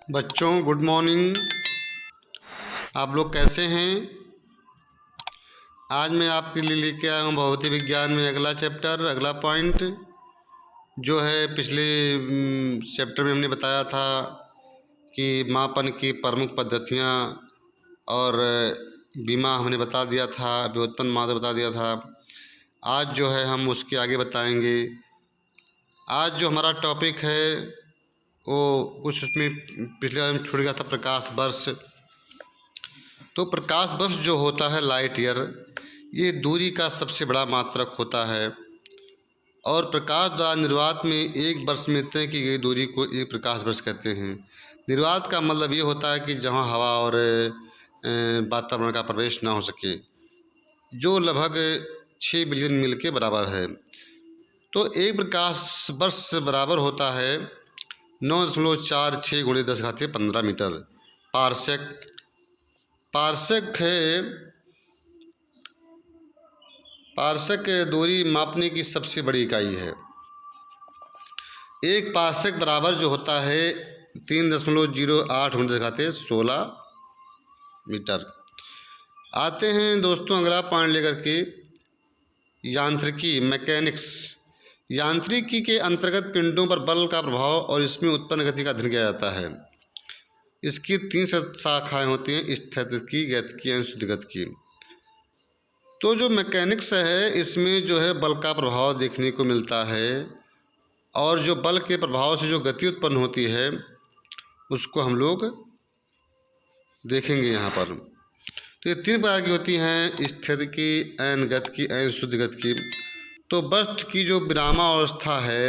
बच्चों good morning. आप लोग कैसे हैं? आज मैं आपके लिए लेके आया हूँ भौतिक विज्ञान में अगला चैप्टर, अगला पॉइंट जो है पिछले चैप्टर में हमने बताया था कि मापन की प्रमुख पद्धतियाँ और बीमा हमने बता दिया था, व्युत्पन्न मात्रा बता दिया था। आज जो है हम उसके आगे बताएंगे। आज जो हमारा टॉपिक है वो कुछ उसमें पिछले बार में छूट गया था, प्रकाश वर्ष। तो प्रकाश वर्ष जो होता है लाइट ईयर, ये दूरी का सबसे बड़ा मात्रक होता है और प्रकाश द्वारा निर्वात में एक वर्ष में तय की गई दूरी को एक प्रकाश वर्ष कहते हैं। निर्वात का मतलब ये होता है कि जहाँ हवा और वातावरण का प्रवेश ना हो सके, जो लगभग 6 बिलियन मील के बराबर है। तो एक प्रकाश वर्ष बराबर होता है 9.46 × 10⁻15 मीटर। पारसेक दूरी मापने की सबसे बड़ी इकाई है। एक पारसेक बराबर जो होता है 3.08 × 10⁻16 मीटर। आते हैं दोस्तों अगला पॉइंट लेकर के, यांत्रिकी, मैकेनिक्स। यांत्रिकी के अंतर्गत पिंडों पर बल का प्रभाव और इसमें उत्पन्न गति का अध्ययन किया जाता है। इसकी 3 शाखाएँ होती हैं, स्थितिकी, गतिकी और शुद्धगतिकी। तो जो मैकेनिक्स है इसमें जो है बल का प्रभाव देखने को मिलता है और जो बल के प्रभाव से जो गति उत्पन्न होती है उसको हम लोग देखेंगे यहाँ पर। तो ये 3 प्रकार की होती हैं, स्थितिकी, एन गतिकी, एन शुद्ध गतिकी। तो वस्तु की जो विरामावस्था है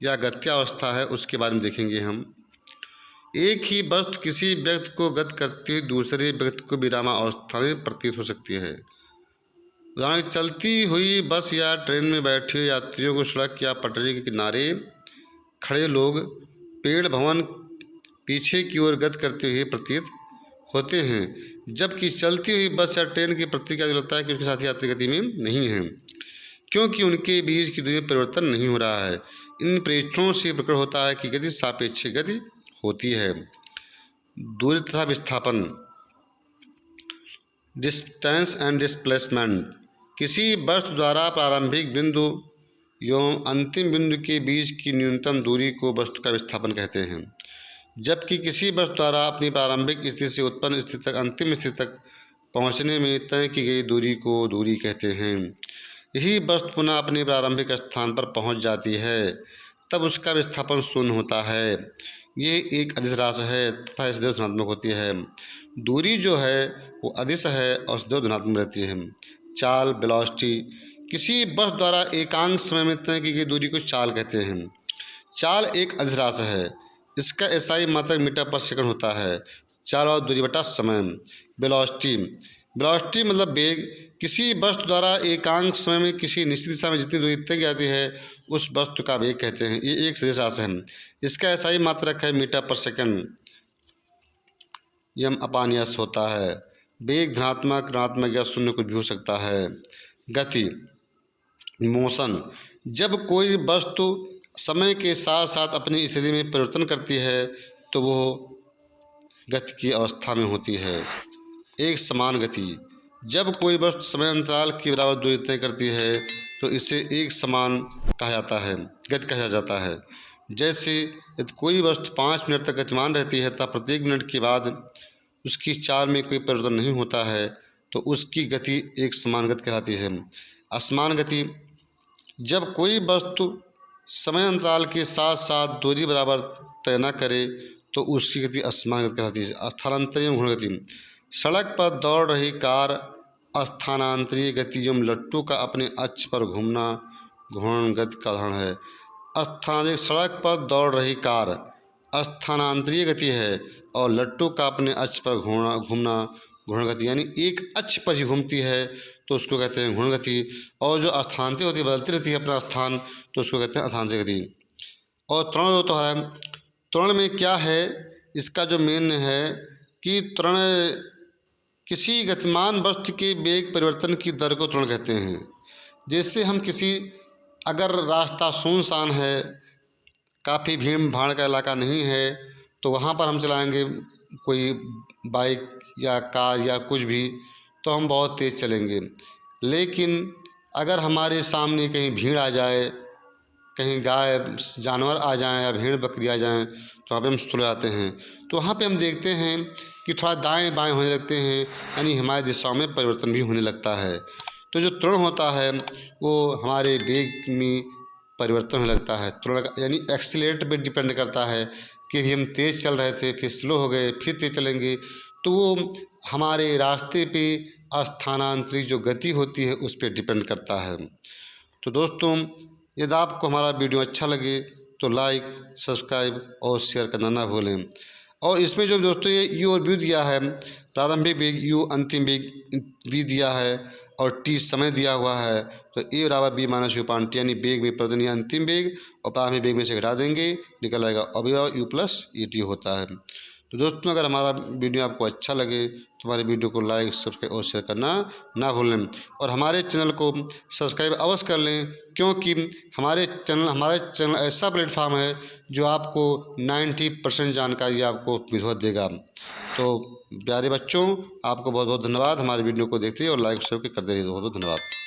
या गत्यावस्था है उसके बारे में देखेंगे हम। एक ही वस्तु किसी व्यक्ति को गति करती हुई दूसरे व्यक्ति को विरामावस्था में प्रतीत हो सकती है। उदाहरण, चलती हुई बस या ट्रेन में बैठे यात्रियों को सड़क या पटरी के किनारे खड़े लोग पेड़, भवन पीछे की ओर गति करते हुए प्रतीत होते हैं, जबकि चलती हुई बस या ट्रेन की प्रतिक्रिया लगता है कि उसके साथ यात्री गति में नहीं है, क्योंकि उनके बीच की दूरी में परिवर्तन नहीं हो रहा है। इन प्रेक्षणों से प्रकट होता है कि गति सापेक्षिक गति होती है। दूरी तथा विस्थापन, डिस्टेंस एंड डिस्प्लेसमेंट। किसी वस्तु द्वारा प्रारंभिक बिंदु एवं अंतिम बिंदु के बीच की न्यूनतम दूरी को वस्तु का विस्थापन कहते हैं, जबकि किसी वस्तु द्वारा अपनी प्रारंभिक स्थिति से उत्पन्न स्थिति तक अंतिम स्थिति तक पहुंचने में तय की गई दूरी को दूरी कहते हैं। यही वस्तु पुनः अपने प्रारंभिक स्थान पर पहुंच जाती है तब उसका विस्थापन शून्य होता है। ये एक अदिश राशि है तथा सदैव धनात्मक होती है। दूरी जो है वो अदिश है और सदैव धनात्मक रहती है। चाल, वेलोसिटी। किसी वस्तु द्वारा एकांक समय में तय की गई दूरी को चाल कहते हैं। चाल एक अदिश राशि है, इसका एसआई मात्रक मीटर पर सेकंड होता है। चाल और दूरी बटा समय। वेलोसिटी मतलब वेग। किसी वस्तु द्वारा एकांक समय में किसी निश्चित दिशा में जितनी दूरी तय की जाती है उस वस्तु का वेग कहते हैं। ये एक सदिश राशि है, इसका एसआई मात्रक है मीटर पर सेकंड। m/s होता है। वेग धनात्मक, ऋणात्मक या शून्य कुछ भी हो सकता है। गति, मोशन। जब कोई वस्तु समय के साथ साथ अपनी स्थिति में परिवर्तन करती है तो वो गति की अवस्था में होती है। एक समान गति। जब कोई वस्तु समय अंतराल के बराबर दूरी तय करती है तो इसे एक समान कहा जाता है, गति कहा जाता है। जैसे यदि कोई वस्तु 5 मिनट तक गतिमान रहती है तथा प्रत्येक मिनट के बाद उसकी चाल में कोई परिवर्तन नहीं होता है तो उसकी गति एक समान गति कहलाती है। असमान गति। जब कोई वस्तु समय अंतराल के साथ साथ दूरी बराबर तय न करे तो उसकी गति असमान गति कहलाती है। स्थानांतरीय घूर्ण गति। सड़क पर दौड़ रही कार स्थानांतरीय गति एवं लट्टू का अपने अक्ष पर घूमना घूर्ण गति का उदाहरण है। स्थानांतरित सड़क पर दौड़ रही कार स्थानांतरीय गति है और लट्टू का अपने अक्ष पर घूमना घूर्ण गति, यानी एक अक्ष पर ही घूमती है तो उसको कहते हैं घूर्ण गति। और जो स्थानांतरित होती है, बदलती रहती है अपना स्थान, तो उसको कहते हैं अस्थानांतरित गति। और त्वरण तो है। त्वरण में क्या है, इसका जो मेन है कि त्वरण किसी गतिमान वस्तु के वेग परिवर्तन की दर को त्वरण कहते हैं। जैसे हम अगर रास्ता सुनसान है, काफ़ी भीड़ भाड़ का इलाका नहीं है तो वहाँ पर हम चलाएँगे कोई बाइक या कार या कुछ भी, तो हम बहुत तेज़ चलेंगे। लेकिन अगर हमारे सामने कहीं भीड़ आ जाए, कहीं गाय जानवर आ जाएं या भेड़ बकरी आ जाएं, तो वहाँ पे हम स्लो जाते हैं। तो वहाँ पे हम देखते हैं कि थोड़ा दाएं बाएं होने लगते हैं, यानी हमारी दिशाओं में परिवर्तन भी होने लगता है। तो जो त्वरण होता है वो हमारे वेग में परिवर्तन होने लगता है। त्वरण यानी एक्सीलरेट पे डिपेंड करता है कि अभी हम तेज़ चल रहे थे, फिर स्लो हो गए, फिर तेज़ चलेंगे, तो वो हमारे रास्ते पे स्थानांतरित जो गति होती है उस पर डिपेंड करता है। तो दोस्तों, यदि आपको हमारा वीडियो अच्छा लगे तो लाइक, सब्सक्राइब और शेयर करना ना भूलें। और इसमें जो दोस्तों ये यू और व्यू दिया है, प्रारंभिक वेग यू, अंतिम वेग वी दिया है और टी समय दिया हुआ है, तो ए बराबर बी माइनस यू पान टी, यानी वेग में परिवर्तन या अंतिम वेग और प्रारंभिक वेग में से घटा देंगे, निकल आएगा अवयव यू प्लस ई टी होता है। तो दोस्तों, अगर हमारा वीडियो आपको अच्छा लगे तो हमारे वीडियो को लाइक, सब्सक्राइब और शेयर करना ना भूलें और हमारे चैनल को सब्सक्राइब अवश्य कर लें, क्योंकि हमारे चैनल ऐसा प्लेटफार्म है जो आपको 90% जानकारी आपको विधिवत देगा। तो प्यारे बच्चों, आपको बहुत बहुत धन्यवाद हमारे वीडियो को देखते और लाइक शेयर करते रहिए। बहुत बहुत धन्यवाद।